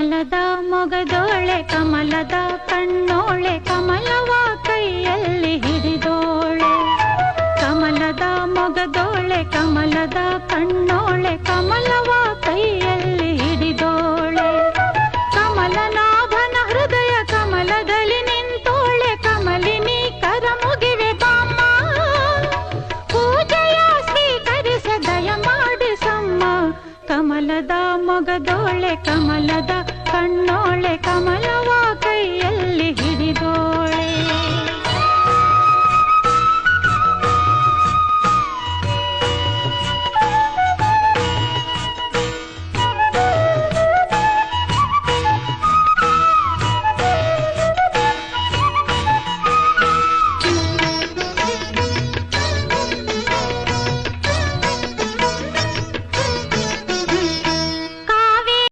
ಕಮಲದ ಮೊಗದೋಳೆ ಕಮಲದ ಕಣ್ಣೋಳೆ ಕಮಲವ ಕೈಯಲ್ಲಿ ಹಿಡಿದೋಳೆ ಕಮಲದ ಮೊಗದೋಳೆ ಕಮಲದ ಕಣ್ಣೋಳೆ ಕಮಲವ ಕೈಯಲ್ಲಿ ಹಿಡಿದೋಳೆ ಕಮಲನಾಭನ ಹೃದಯ ಕಮಲದಲ್ಲಿ ನಿಂತೋಳೆ ಕಮಲಿನಿ ಕರ ಮುಗಿವೆ ಬಾಮ್ಮ ಪೂಜೆಯ ಸ್ವೀಕರಿಸ ದಯ ಮಾಡಿಸಮ್ಮ ಕಮಲದ ಮೊಗದೋಳೆ ಕಮಲದ ಕಣ್ಣೋಳೆ ಕಮಲವ ಕೈಯಲ್ಲಿ ಹಿಡಿದೋಳೆ